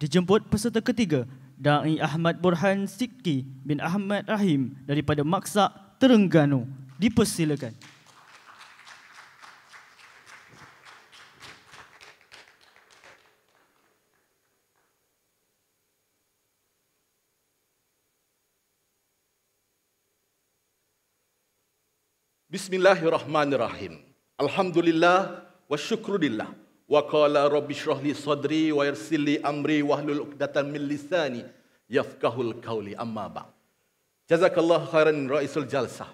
Dijemput peserta ketiga, Da'i Ahmad Burhan Sidki bin Ahmad Rahim daripada Maksak, Terengganu. Dipersilakan. Bismillahirrahmanirrahim. Alhamdulillah wa syukrulillah. Wa qala rabbi shrah li sadri wa yassir li amri wahlul 'uqdatam min lisani yafqahul qawli, amma ba'd. Jazakallahu khairan raisul jalsah.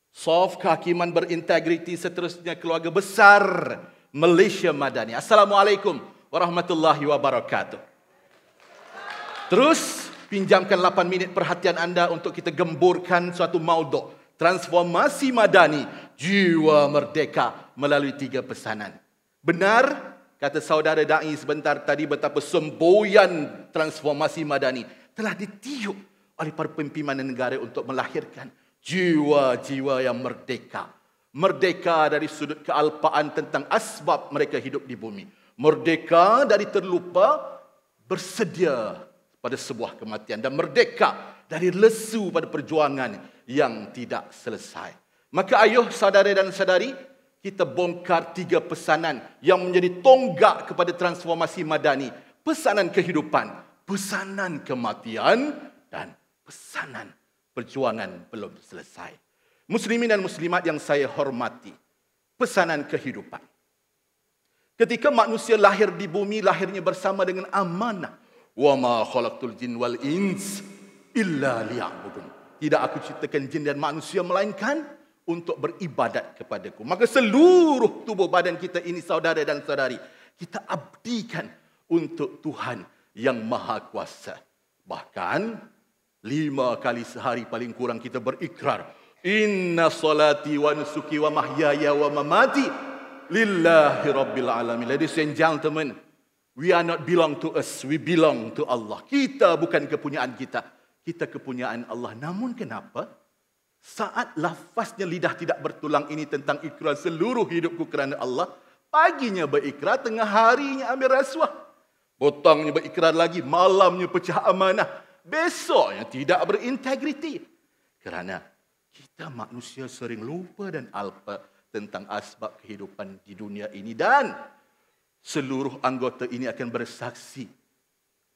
Saf kehakiman berintegriti seterusnya keluarga besar Malaysia Madani. Assalamualaikum warahmatullahi wabarakatuh. Terus pinjamkan 8 minit perhatian anda untuk kita gemburkan suatu maudhu. Transformasi madani, jiwa merdeka melalui 3 pesanan. Benar, kata saudara Da'i sebentar tadi, betapa semboyan transformasi madani telah ditiup oleh para pimpinan negara untuk melahirkan jiwa-jiwa yang merdeka. Merdeka dari sudut kealpaan tentang asbab mereka hidup di bumi. Merdeka dari terlupa bersedia pada sebuah kematian. Dan merdeka dari lesu pada perjuangan yang tidak selesai. Maka ayuh saudara dan saudari, kita bongkar 3 pesanan yang menjadi tonggak kepada transformasi madani. Pesanan kehidupan, pesanan kematian, dan pesanan perjuangan belum selesai. Muslimin dan muslimat yang saya hormati, pesanan kehidupan. Ketika manusia lahir di bumi, lahirnya bersama dengan amanah. Wa ma khalaqtul jin wal ins illa liya'budun. Tidak aku ciptakan jin dan manusia melainkan untuk beribadat kepadaku. Maka seluruh tubuh badan kita ini, saudara dan saudari, kita abdikan untuk Tuhan yang Maha Kuasa. Bahkan 5 kali sehari paling kurang kita berikrar, inna salati wa nusuki wa mahyaya wa mamati lillahi rabbil alamin. Ladies and gentlemen, we are not belong to us, we belong to Allah. Kita bukan kepunyaan kita. Kita kepunyaan Allah. Namun kenapa saat lafaznya lidah tidak bertulang ini tentang ikrar seluruh hidupku kerana Allah, paginya berikrar, tengah harinya ambil rasuah, petangnya berikrar lagi, malamnya pecah amanah, besoknya tidak berintegriti. Kerana kita manusia sering lupa dan alpa tentang asbab kehidupan di dunia ini, dan seluruh anggota ini akan bersaksi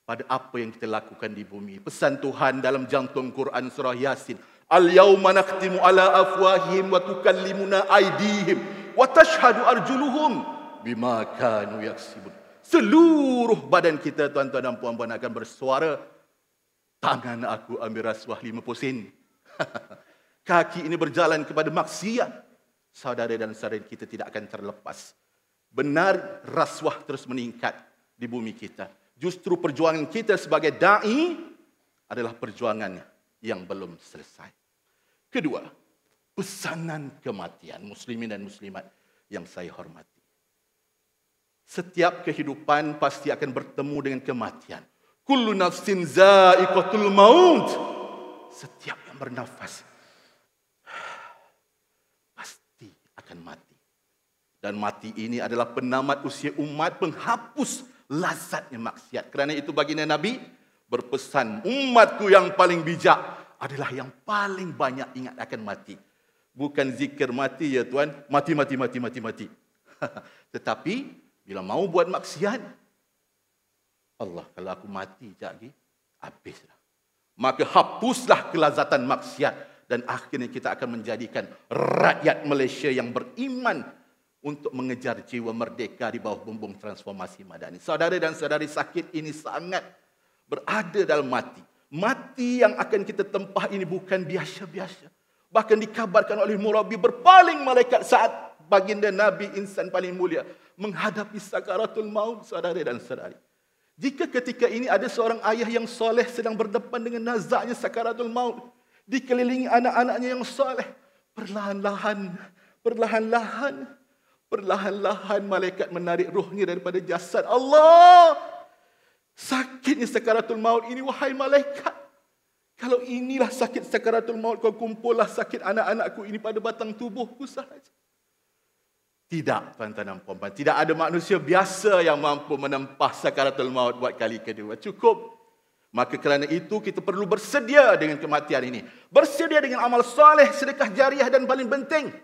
pada apa yang kita lakukan di bumi. Pesan Tuhan dalam jantung Quran surah Yasin, al-yawma nakhtimu ala afwahihim wa tukallimuna aydihim wa tashhadu arjuluhum bima kanu yaksibun. Seluruh badan kita, tuan-tuan dan puan-puan, akan bersuara, tangan aku ambil rasuah 50 sen. Kaki ini berjalan kepada maksiat. Saudara dan saudari kita tidak akan terlepas. Benar, rasuah terus meningkat di bumi kita. Justru perjuangan kita sebagai da'i adalah perjuangan yang belum selesai. Kedua, pesanan kematian. Muslimin dan muslimat yang saya hormati. Setiap kehidupan pasti akan bertemu dengan kematian. Kullu nafsin za'iqatul maut. Setiap yang bernafas pasti akan mati. Dan mati ini adalah penamat usia umat, penghapus lazatnya maksiat. Kerana itu baginda Nabi berpesan, umatku yang paling bijak adalah yang paling banyak ingat akan mati. Bukan zikir mati ya Tuan, mati. Tetapi bila mau buat maksiat, Allah, kalau aku mati sekejap lagi, habislah. Maka hapuslah kelazatan maksiat, dan akhirnya kita akan menjadikan rakyat Malaysia yang beriman untuk mengejar jiwa merdeka di bawah bumbung transformasi madani. Saudara dan saudari, sakit ini sangat berada dalam mati. Mati yang akan kita tempah ini bukan biasa-biasa. Bahkan dikabarkan oleh Murabi, berpaling malaikat saat baginda Nabi insan paling mulia menghadapi sakaratul maut, saudara dan saudari. Jika ketika ini ada seorang ayah yang soleh sedang berdepan dengan nazaknya sakaratul maut, dikelilingi anak-anaknya yang soleh, perlahan-lahan malaikat menarik ruhnya daripada jasad. Allah, sakitnya sakaratul maut ini, wahai malaikat. Kalau inilah sakit sakaratul maut, kau kumpullah sakit anak-anakku ini pada batang tubuhku sahaja. Tidak, tuan-tuan dan puan-puan. Tidak ada manusia biasa yang mampu menempah sakaratul maut buat kali kedua. Cukup. Maka kerana itu kita perlu bersedia dengan kematian ini. Bersedia dengan amal soleh, sedekah jariah dan paling penting,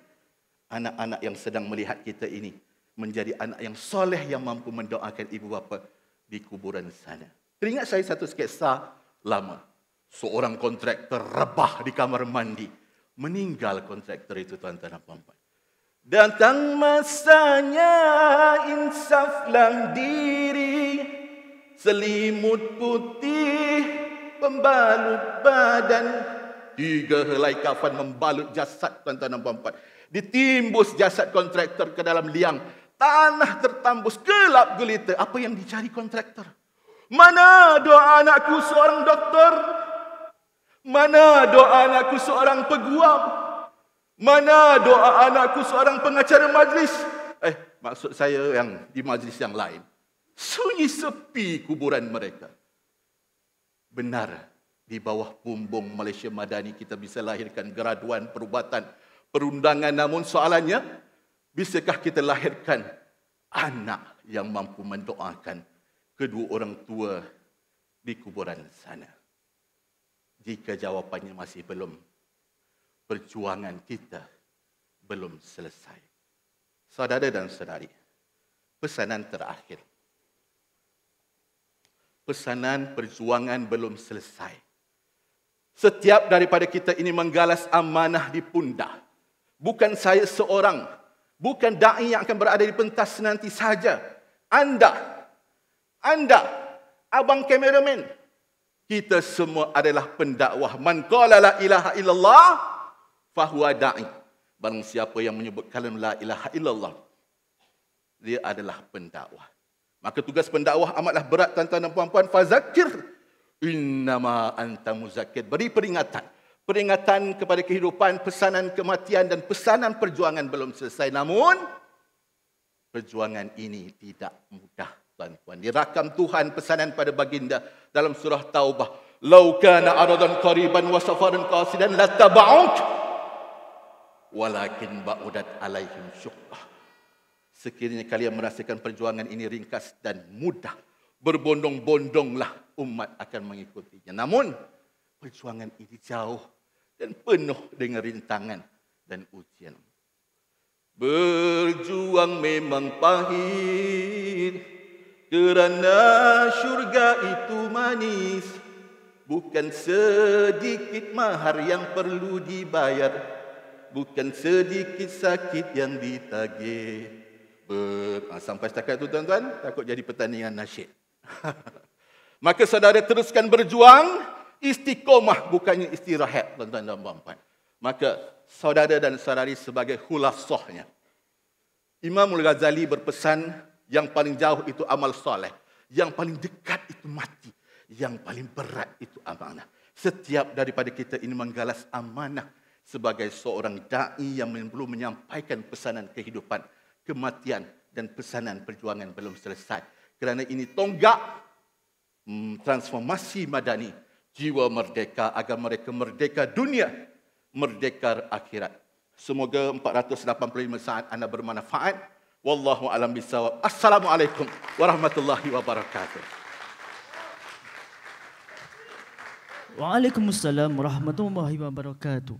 anak-anak yang sedang melihat kita ini menjadi anak yang soleh yang mampu mendoakan ibu bapa di kuburan sana. Teringat saya satu kisah lama. Seorang kontraktor rebah di kamar mandi. Meninggal kontraktor itu, tuan-tuan dan puan-puan. Datang masanya insaflah diri, selimut putih pembalut badan. 3 helai kafan membalut jasad, tuan-tuan dan puan-puan. Ditimbus jasad kontraktor ke dalam liang. Tanah tertambus, gelap gulita. Apa yang dicari kontraktor? Mana doa anakku seorang doktor? Mana doa anakku seorang peguam? Mana doa anakku seorang pengacara majlis? Maksud saya yang di majlis yang lain. Sunyi sepi kuburan mereka. Benar, di bawah bumbung Malaysia Madani kita bisa lahirkan graduan perubatan, perundangan. Namun soalannya, bisakah kita lahirkan anak yang mampu mendoakan kedua orang tua di kuburan sana? Jika jawapannya masih belum, perjuangan kita belum selesai. Saudara dan saudari, pesanan terakhir. Pesanan perjuangan belum selesai. Setiap daripada kita ini menggalas amanah di pundak. Bukan saya seorang, bukan da'i yang akan berada di pentas nanti saja. Anda, abang kameraman, kita semua adalah pendakwah. Man qala la ilaha illallah fahuwa da'i. Barang siapa yang menyebut kalam la ilaha illallah, dia adalah pendakwah. Maka tugas pendakwah amatlah berat, tuan-tuan dan puan-puan. Fazakir innama anta muzakkir. Beri peringatan. Peringatan kepada kehidupan, pesanan kematian dan pesanan perjuangan belum selesai. Namun, perjuangan ini tidak mudah, tuan-tuan. Dirakam Tuhan pesanan pada baginda dalam surah Taubah. Lau kana aradan qariban wa safaran qasidan lattaba'uk walakin ba'udat alaihim syuqqah. Sekiranya kalian merasakan perjuangan ini ringkas dan mudah, berbondong-bondonglah umat akan mengikutinya. Namun, perjuangan ini jauh dan penuh dengan rintangan dan ujian. Berjuang memang pahit, kerana syurga itu manis. Bukan sedikit mahar yang perlu dibayar, bukan sedikit sakit yang ditagih. Sampai setakat itu, tuan-tuan, takut jadi pertandingan nasyid. Maka saudara teruskan berjuang, istiqomah bukannya istirahat, tuan-tuan dan puan-puan. Maka saudara dan saudari sebagai khulasahnya, Imam Al-Ghazali berpesan, yang paling jauh itu amal soleh, yang paling dekat itu mati, yang paling berat itu amanah. Setiap daripada kita ini menggalas amanah sebagai seorang da'i yang perlu menyampaikan pesanan kehidupan, kematian dan pesanan perjuangan belum selesai. Kerana ini tonggak transformasi madani, jiwa merdeka agar mereka merdeka dunia, merdeka akhirat. Semoga 485 saat anda bermanfaat. Wallahu a'lam bishawab. Assalamualaikum warahmatullahi wabarakatuh. Waalaikumsalam warahmatullahi wabarakatuh.